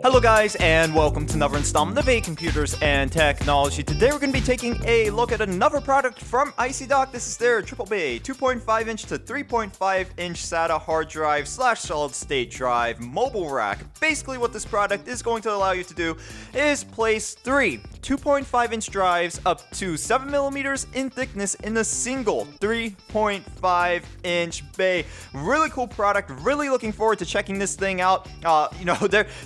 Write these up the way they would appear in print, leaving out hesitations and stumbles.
Hello guys, and welcome to another installment of A Computers and Technology. Today we're going to be taking a look at another product from ICY DOCK. This is their AAA 2.5 inch to 3.5 inch SATA hard drive / solid state drive mobile rack. Basically what this product is going to allow you to do is place 3 2.5 inch drives up to 7mm in thickness in a single 3.5 inch bay. Really cool product, really looking forward to checking this thing out.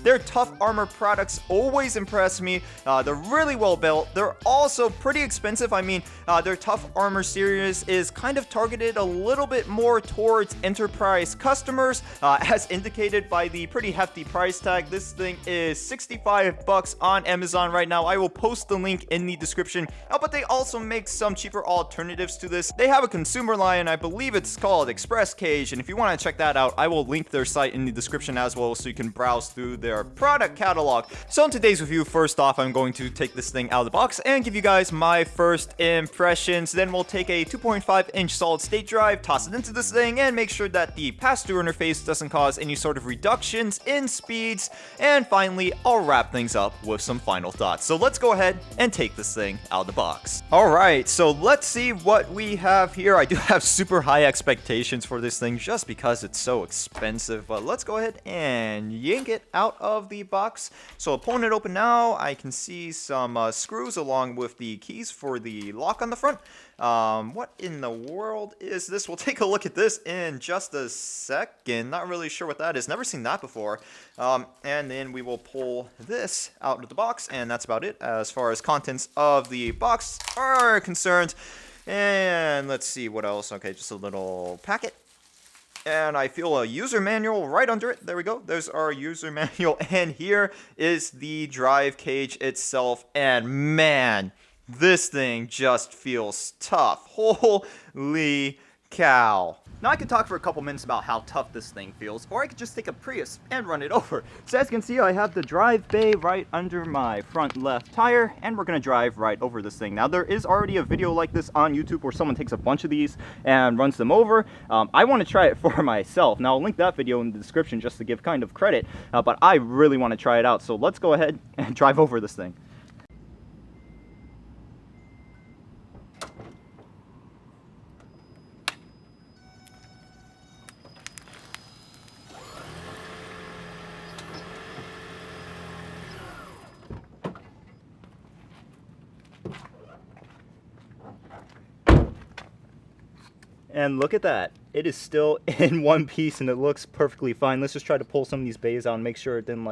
They're tough armor products always impress me. They're really well built. They're also pretty expensive. I mean, their tough armor series is kind of targeted a little bit more towards enterprise customers, as indicated by the pretty hefty price tag. This thing is $65 on Amazon right now. I will post the link in the description, but they also make some cheaper alternatives to this. They have a consumer line, I believe it's called Express Cage, and if you want to check that out, I will link their site in the description as well, so you can browse through their product catalog. So in today's review, first off, I'm going to take this thing out of the box and give you guys my first impressions. Then we'll take a 2.5 inch solid state drive, toss it into this thing, and make sure that the pass-through interface doesn't cause any sort of reductions in speeds. And finally, I'll wrap things up with some final thoughts. So let's go ahead and take this thing out of the box. Alright, so let's see what we have here. I do have super high expectations for this thing just because it's so expensive, but let's go ahead and yank it out of the box. So pulling it open now, I can see some screws along with the keys for the lock on the front. What in the world is this? We'll take a look at this in just a second. Not really sure what that is. Never seen that before. And then we will pull this out of the box, and that's about it as far as contents of the box are concerned. And let's see what else. Okay, just a little packet. And I feel a user manual right under it. There we go. There's our user manual. And here is the drive cage itself. And man, this thing just feels tough. Holy cow. Now I could talk for a couple minutes about how tough this thing feels, or I could just take a Prius and run it over. So as you can see, I have the drive bay right under my front left tire, and we're gonna drive right over this thing. Now there is already a video like this on YouTube where someone takes a bunch of these and runs them over. I want to try it for myself. Now I'll link that video in the description just to give kind of credit, but I really want to try it out. So let's go ahead and drive over this thing. And look at that. It is still in one piece and it looks perfectly fine. Let's just try to pull some of these bays out and make sure it didn't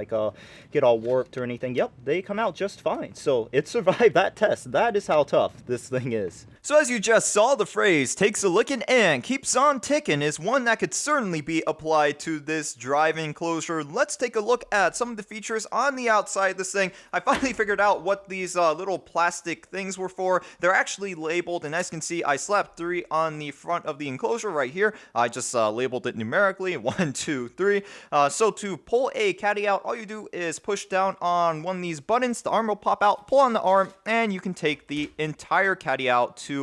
get all warped or anything. Yep, they come out just fine. So it survived that test. That is how tough this thing is. So as you just saw, the phrase takes a licking and keeps on ticking is one that could certainly be applied to this drive enclosure. Let's take a look at some of the features on the outside of this thing. I finally figured out what these little plastic things were for. They're actually labeled, and as you can see, I slapped 3 on the front of the enclosure right here. I just labeled it numerically, 1, 2, 3. So to pull a caddy out, all you do is push down on one of these buttons, the arm will pop out, pull on the arm, and you can take the entire caddy out to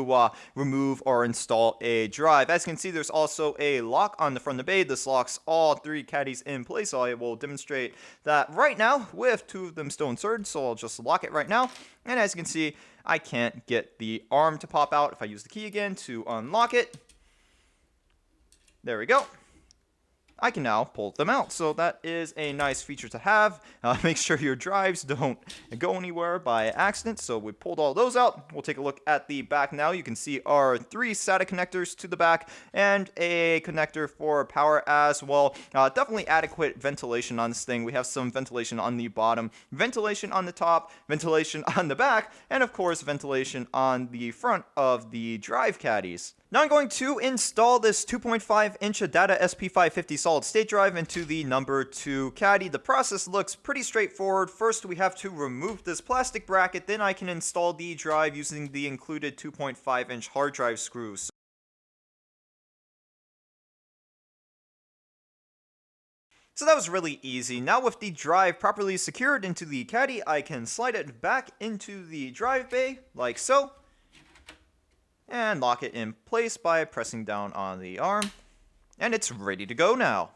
remove or install a drive. As you can see, there's also a lock on the front of the bay. This locks all 3 caddies in place, so I will demonstrate that right now with 2 of them still inserted, so I'll just lock it right now. And as you can see, I can't get the arm to pop out if I use the key again to unlock it. There we go. I can now pull them out, so that is a nice feature to have. Make sure your drives don't go anywhere by accident. So we pulled all those out. We'll take a look at the back now. You can see our 3 SATA connectors to the back and a connector for power as well. Definitely adequate ventilation on this thing. We have some ventilation on the bottom, ventilation on the top, ventilation on the back, and of course ventilation on the front of the drive caddies. Now I'm going to install this 2.5 inch ADATA SP550 solid state drive into the number 2 caddy. The process looks pretty straightforward. First we have to remove this plastic bracket, then I can install the drive using the included 2.5 inch hard drive screws. So that was really easy. Now with the drive properly secured into the caddy, I can slide it back into the drive bay like so, and lock it in place by pressing down on the arm, and it's ready to go now.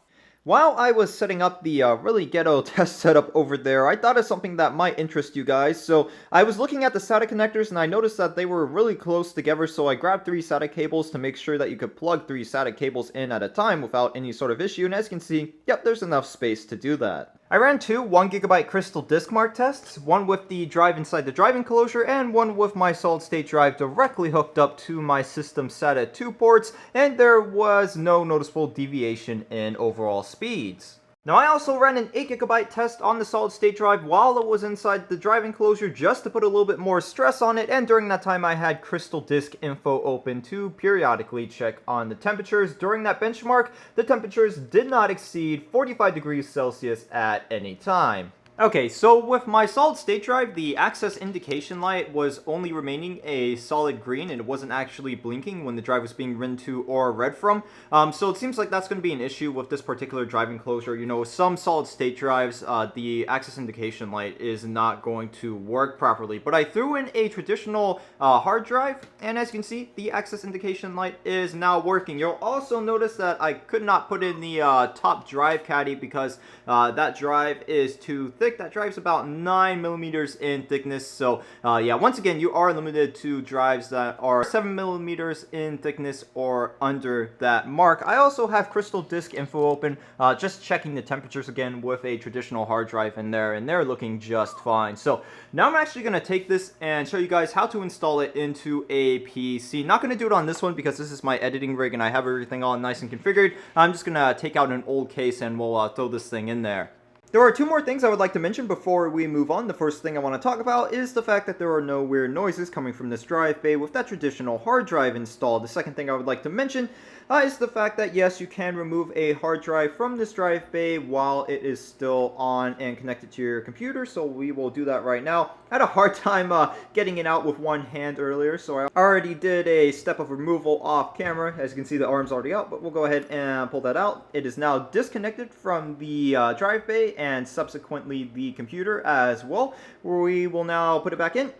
While I was setting up the really ghetto test setup over there, I thought of something that might interest you guys. So I was looking at the SATA connectors and I noticed that they were really close together, so I grabbed 3 SATA cables to make sure that you could plug 3 SATA cables in at a time without any sort of issue, and as you can see, yep, there's enough space to do that. I ran 2 1GB crystal disk mark tests, one with the drive inside the drive enclosure and one with my solid state drive directly hooked up to my system SATA 2 ports, and there was no noticeable deviation in overall speeds. Now I also ran an 8GB test on the solid state drive while it was inside the drive enclosure just to put a little bit more stress on it, and during that time I had crystal disk info open to periodically check on the temperatures. During that benchmark, the temperatures did not exceed 45 degrees Celsius at any time. Okay, so with my solid state drive, the access indication light was only remaining a solid green and it wasn't actually blinking when the drive was being written to or read from. So it seems like that's going to be an issue with this particular drive enclosure. You know, some solid state drives, the access indication light is not going to work properly. But I threw in a traditional hard drive, and as you can see, the access indication light is now working. You'll also notice that I could not put in the top drive caddy because that drive is too thick. That drive's about 9mm in thickness, so yeah, once again, you are limited to drives that are 7mm in thickness or under that mark. I also have crystal disk info open, just checking the temperatures again with a traditional hard drive in there, and they're looking just fine. So now I'm actually going to take this and show you guys how to install it into a PC. Not going to do it on this one because this is my editing rig and I have everything all nice and configured. I'm just going to take out an old case and we'll throw this thing in there. There are 2 more things I would like to mention before we move on. The first thing I want to talk about is the fact that there are no weird noises coming from this drive bay with that traditional hard drive installed. The second thing I would like to mention is the fact that yes, you can remove a hard drive from this drive bay while it is still on and connected to your computer, so we will do that right now. I had a hard time getting it out with one hand earlier, so I already did a step of removal off camera. As you can see, the arm's already out, but we'll go ahead and pull that out. It is now disconnected from the drive bay and subsequently the computer as well. We will now put it back in,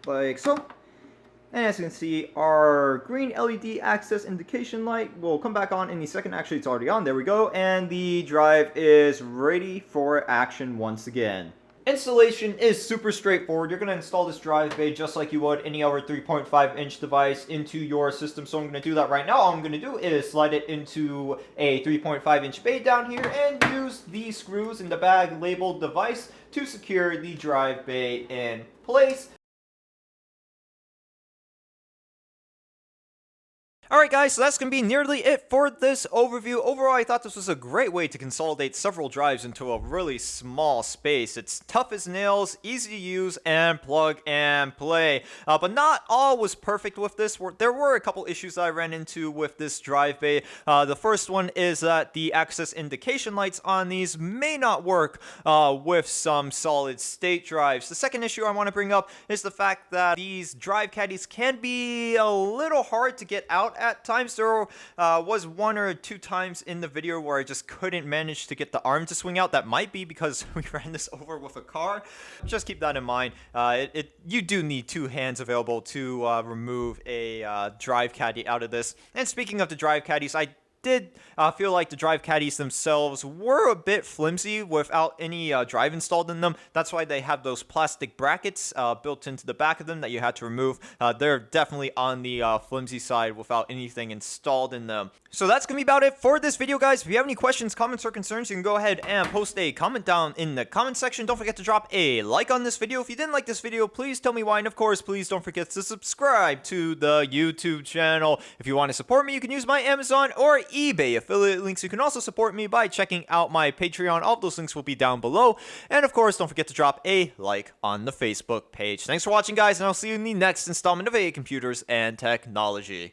like so. And as you can see, our green LED access indication light will come back on any second. Actually, it's already on. There we go. And the drive is ready for action once again. Installation is super straightforward. You're going to install this drive bay just like you would any other 3.5-inch device into your system. So I'm going to do that right now. All I'm going to do is slide it into a 3.5-inch bay down here and use the screws in the bag labeled device to secure the drive bay in place. Alright guys, so that's going to be nearly it for this overview. Overall, I thought this was a great way to consolidate several drives into a really small space. It's tough as nails, easy to use, and plug and play. But not all was perfect with this. There were a couple issues that I ran into with this drive bay. The first one is that the access indication lights on these may not work with some solid state drives. The second issue I want to bring up is the fact that these drive caddies can be a little hard to get out at times. There was 1 or 2 times in the video where I just couldn't manage to get the arm to swing out. That might be because we ran this over with a car. Just keep that in mind. You do need 2 hands available to remove a drive caddy out of this. And speaking of the drive caddies, I did feel like the drive caddies themselves were a bit flimsy without any drive installed in them. That's why they have those plastic brackets built into the back of them that you had to remove. They're definitely on the flimsy side without anything installed in them. So that's going to be about it for this video, guys. If you have any questions, comments, or concerns, you can go ahead and post a comment down in the comment section. Don't forget to drop a like on this video. If you didn't like this video, please tell me why. And of course, please don't forget to subscribe to the YouTube channel. If you want to support me, you can use my Amazon or eBay affiliate links. You can also support me by checking out my Patreon. All of those links will be down below. And of course, don't forget to drop a like on the Facebook page. Thanks for watching, guys, and I'll see you in the next installment of A Computers and Technology.